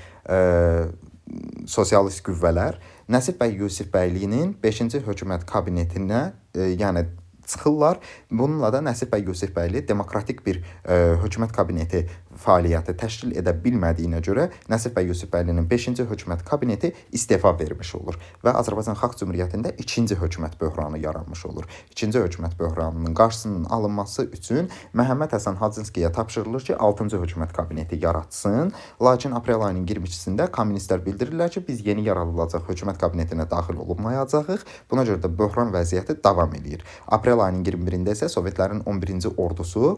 sosialist qüvvələr Nəsib bəy Yusifbəylinin 5-ci hökumət kabinetinə, yəni çıxırlar. Bununla da Nəsib bəy Yusifbəyli demokratik bir hökumət kabineti fəaliyyəti təşkil edə bilmədiyinə görə Nəsib bəy Yusifbəylinin 5-ci hökumət kabineti istefa vermiş olur və Azərbaycan Xalq Cümhuriyyətində 2-ci hökumət böhranı yaranmış olur. 2-ci hökumət böhranının qarşısının alınması üçün Məhəmməd Həsən Hacınskiyə tapşırılır ki, 6-cı hökumət kabineti yaratsın. Lakin aprel ayının 22-sində kommunistlər bildirirlər ki, biz yeni yaradılacaq hökumət kabinetinə daxil olunmayacağıq. Buna görə də böhran vəziyyəti davam edir. Aprel ayının 21-də isə Sovetlərin 11-ci ordusu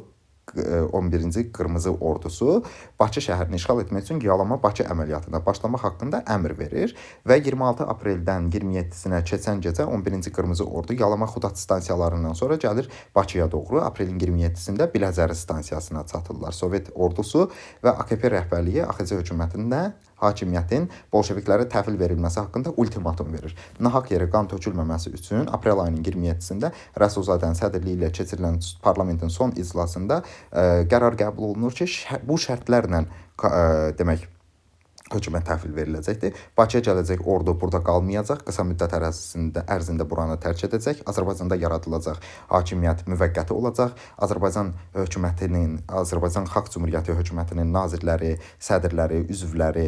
11-ci Qırmızı Ordusu Bakı şəhərini işğal etmək üçün Yalama-Bakı əməliyyatına başlamaq haqqında əmr verir və 26 apreldən 27-sinə keçən gecə 11-ci Qırmızı Ordu Yalama-Xudat stansiyalarından sonra gəlir Bakıya doğru. Aprelin 27-sində Biləcəri stansiyasına çatırlar. Sovet ordusu və AKP rəhbərliyi AXC hökumətində hakimiyyətin bolşeviklərə təhvil verilməsi haqqında ultimatum verir. Nahaq yerə qan tökülməməsi üçün aprel ayının 27-sində Rəsulzadənin sədrliyi ilə keçirilən parlamentin son iclasında qərar qəbul olunur ki, bu şərtlərlə demək hökumət təhvil veriləcəkdir. Bakıya gələcək ordu burada qalmayacaq, qısa müddət ərzində buranı tərk edəcək. Azərbaycanda yaradılacaq hakimiyyət müvəqqəti olacaq. Azərbaycan Xalq Cümhuriyyəti hökumətinin nazirləri, sədrləri, üzvləri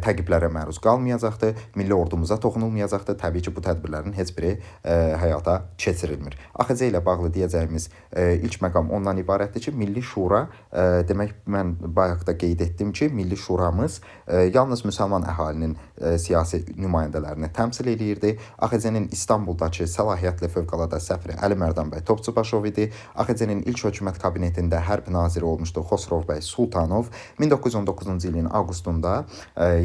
təqiblərə məruz qalmayacaqdır. Milli ordumuza toxunulmayacaqdır. Təbii ki, bu tədbirlərin heç biri həyata keçirilmir. AXC ilə bağlı deyəcəyimiz ilk məqam ondan ibarətdir ki, Milli Şura, demək mən bayaq da qeyd etdim ki, Milli Şuramız yalnız müsəlman əhalinin siyasi nümayəndələrini təmsil edirdi. AXC-nin İstanbuldakı səlahiyyətli fövqəladə səfiri Əli Mərdanbəy Topçubaşov idi. AXC-nin ilk hökumət kabinetində hərb naziri olmuşdu Xosrov bəy Sultanov. 1919-cu ilin avqustunda,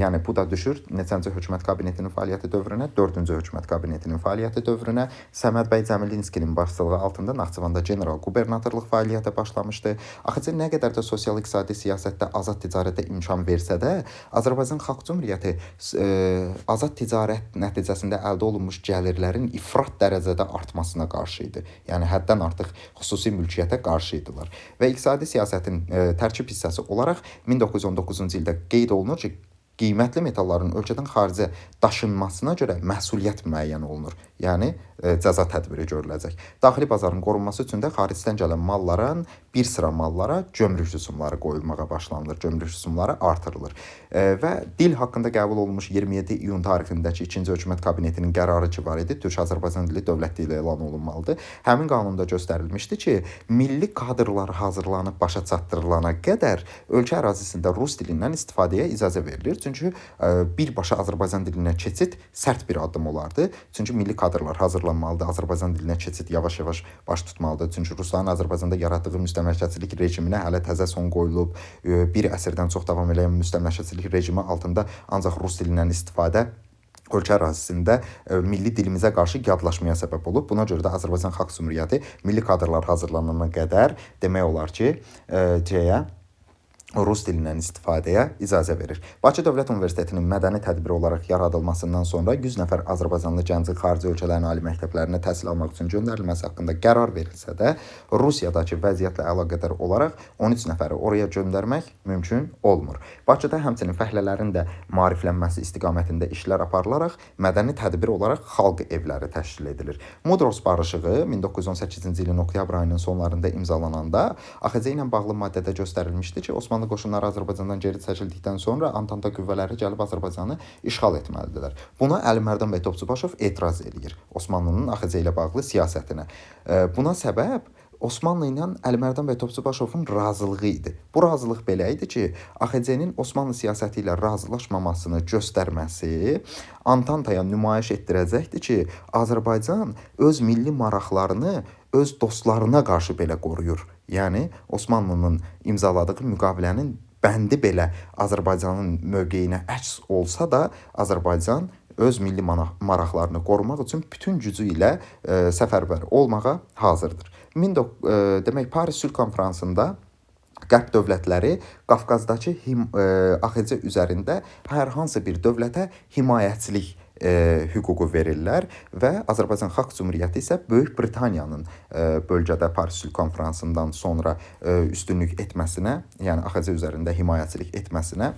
yəni bu da düşür neçənci hökumət kabinetinin fəaliyyəti dövrünə, 4-cü hökumət kabinetinin fəaliyyəti dövrünə Səməd bəy Cəmilinskinin başçılığı altında Naxçıvanda general qubernatorluq fəaliyyətə başlamışdı. AXC nə qədər də sosial-iqtisadi siyasətdə azad ticarətə imkan versə də, Azərbaycan Xalq Cümhuriyyəti azad ticarət nəticəsində əldə olunmuş gəlirlərin ifrat dərəcədə artmasına qarşı idi. Yəni həddən artıq xüsusi mülkiyyətə qarşı idilər. Və iqtisadi siyasətin tərkib hissəsi olaraq 1919-cu ildə qeyd olunur ki, qiymətli metalların ölkədən xaricə daşınmasına görə məsuliyyət müəyyən olunur. Yəni cəza tədbiri görüləcək. Daxili bazarın qorunması üçün də xaricdən gələn malların bir sıra mallara gömrük rüsumları qoyulmağa başlanılır. Gömrük rüsumları artırılır. Və dil haqqında qəbul olunmuş 27 iyun tarixindəki 2-ci hökumət kabinetinin qərarı ki var idi, Türk-Azərbaycan dili dövlət dili elan olunmalıdır. Həmin qanunda göstərilmişdi ki, milli kadrlar hazırlanıb başa çatdırılana qədər ölkə ərazisində rus dilindən istifadəyə icazə verilir. Çünki birbaşa Azərbaycan dilinə keçid sərt bir addım olardı. Çünki milli kadrlar hazırlanmalıdır, Azərbaycan dilinə keçid yavaş-yavaş baş tutmalıdır. Çünki rusların Azərbaycanda yaratdığı müstəmləkəçilik rejiminə hələ təzə son qoyulub, bir əsrdən çox davam edən müstəmləkəçilik rejimi altında ancaq rus dilindən istifadə ölkə ərazisində milli dilimizə qarşı yadlaşmaya səbəb olub. Buna görə də Azərbaycan Xalq Cümhuriyyəti milli kadrlar hazırlanana qədər demək olar ki, rus dilindən istifadəyə icazə verir. Bakı Dövlət Universitetinin mədəni tədbiri olaraq yaradılmasından sonra 100 nəfər Azərbaycanlı gəncin xarici ölkələrin ali məktəblərinə təhsil almaq üçün göndərilməsi haqqında qərar verilsə də, Rusiyadakı vəziyyətlə əlaqədar olaraq 13 nəfəri oraya göndərmək mümkün olmur. Bakıda həmçinin fəhlələrin də maariflənməsi istiqamətində işlər aparılaraq mədəni tədbir olaraq xalq evləri təşkil edilir. Mudros barışığı 1918-ci ilin oktyabr ayının sonlarında imzalananda AXC ilə bağlı maddədə göstərilmişdi ki, Osmanlı qoşunları Azərbaycandan geri çəkildikdən sonra Antanta qüvvələri gəlib Azərbaycanı işğal etməlidirlər. Buna Əli Mərdan bəy Topçubaşov etiraz edir Osmanlının AXC ilə bağlı siyasətinə. Buna səbəb Osmanlı ilə Əli Mərdan bəy Topçubaşovun razılığı idi. Bu razılıq belə idi ki, AXC-nin Osmanlı siyasəti ilə razılaşmamasını göstərməsi Antantaya nümayiş etdirəcəkdir ki, Azərbaycan öz milli maraqlarını öz dostlarına qarşı belə qoruyur. Yəni Osmanlının imzaladığı müqavilənin bəndi belə Azərbaycanın mövqeyinə əks olsa da, Azərbaycan öz milli maraqlarını qorumaq üçün bütün gücü ilə səfərbər olmağa hazırdır. Demək, Paris Sülh Konfransında Qərb dövlətləri Qafqazdakı AXC üzərində hər hansı bir dövlətə himayəçilik hüququ verirlər və Azərbaycan Xalq Cümhuriyyəti isə Böyük Britaniyanın bölgədə Paris Sülh Konfransından sonra üstünlük etməsinə, yəni AXC üzərində himayəçilik etməsinə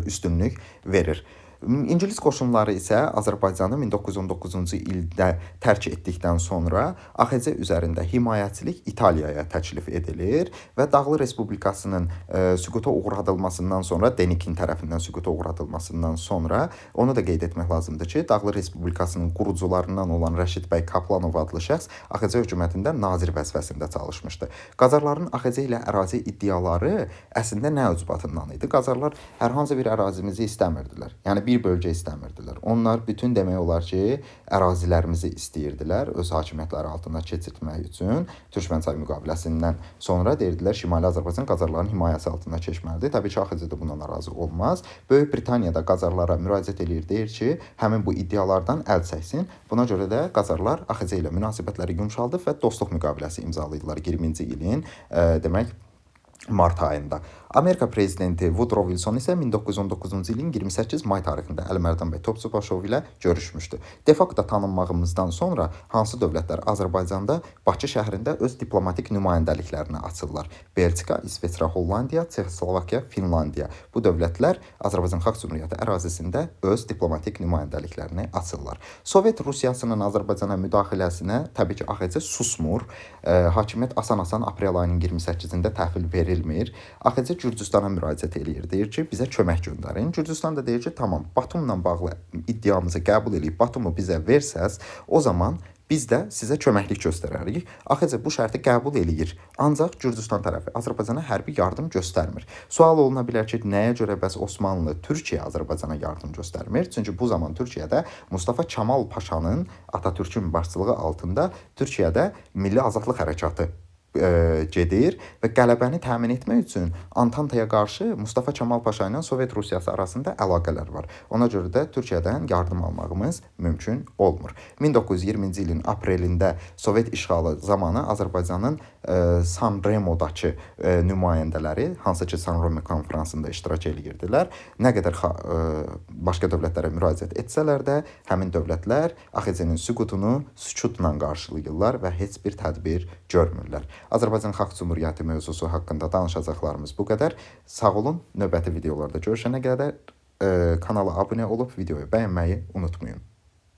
üstünlük verir. İngilis qoşunları isə Azərbaycanı 1919-cu ildə tərk etdikdən sonra AXC üzərində himayəçilik İtaliyaya təklif edilir və Dağlı Respublikasının süquta uğradılmasından sonra, Denikin tərəfindən süquta uğradılmasından sonra onu da qeyd etmək lazımdır ki, Dağlı Respublikasının qurucularından olan Rəşid bəy Kaplanov adlı şəxs AXC hökumətində nazir vəzifəsində çalışmışdı. Qacarların AXC ilə ərazi iddiaları əslində nə ucbatından idi? Qacarlar hər hansı bir ərazimizi istəmirdilər. Yəni bir bölgə istəmirdilər. Onlar bütün demək olar ki, ərazilərimizi istəyirdilər öz hakimiyyətləri altına keçirtmək üçün. Türkmənçay müqaviləsindən sonra deyirdilər Şimali Azərbaycan Qacarların himayəsi altına keçməlidir. Təbii ki, AXC də buna narazı olmaz. Böyük Britaniyada Qacarlara müraciət edir, deyir ki, həmin bu iddialardan əl çəksin. Buna görə də Qacarlar AXC ilə münasibətləri yumşaldıb və dostluq müqaviləsi imzalayırlar 20-ci ilin demək mart ayında. Amerika prezidenti Woodrow Wilson isə 1919-cu ilin 28 may tarixində Əli Mərdan bəy Topçubaşov ilə görüşmüşdü. De facto tanınmağımızdan sonra hansı dövlətlər Azərbaycanda Bakı şəhərində öz diplomatik nümayəndəliklərini açırlar? Belçika, İsveçrə, Hollandiya, Çexoslovakiya, Finlandiya. Bu dövlətlər Azərbaycan Xalq Cümhuriyyəti ərazisində öz diplomatik nümayəndəliklərini açırlar. Sovet Rusiyasının Azərbaycana müdaxiləsinə təbii ki, AXC susmur. Hakimiyyət asan-asan aprel ayının 28-də təhvil verilmir. AXC Gürcüstana müraciət eləyir, deyir ki, bizə kömək göndərin. Gürcüstan da deyir ki, tamam, Batumla bağlı iddiamızı qəbul edib Batumu bizə versəz, o zaman biz də sizə köməklik göstərərik. AXC bu şərti qəbul eləyir. Ancaq Gürcüstan tərəfi Azərbaycana hərbi yardım göstərmir. Sual oluna bilər ki, nəyə görə bəs Osmanlı Türkiyə Azərbaycana yardım göstərmir? Çünki bu zaman Türkiyədə Mustafa Kemal Paşanın Atatürkün başçılığı altında Türkiyədə Milli Azadlıq Hərəkatı gedir və qələbəni təmin etmək üçün Antantaya qarşı Mustafa Kemal Paşa ilə Sovet Rusiyası arasında əlaqələr var. Ona görə də Türkiyədən yardım almağımız mümkün olmur. 1920-ci ilin aprelində Sovet işğalı zamanı Azərbaycanın San Remodakı nümayəndələri, hansı ki San Remo konfransında iştirak edirdilər, nə qədər başqa dövlətlərə müraciət etsələr də, həmin dövlətlər AXC-nin süqutunu sükutla qarşılayırlar və heç bir tədbir görmürlər. Azərbaycan Xalq Cümhuriyyəti mövzusu haqqında danışacaqlarımız bu qədər. Sağ olun, növbəti videolarda görüşənə qədər kanala abunə olub videoyu bəyənməyi unutmayın.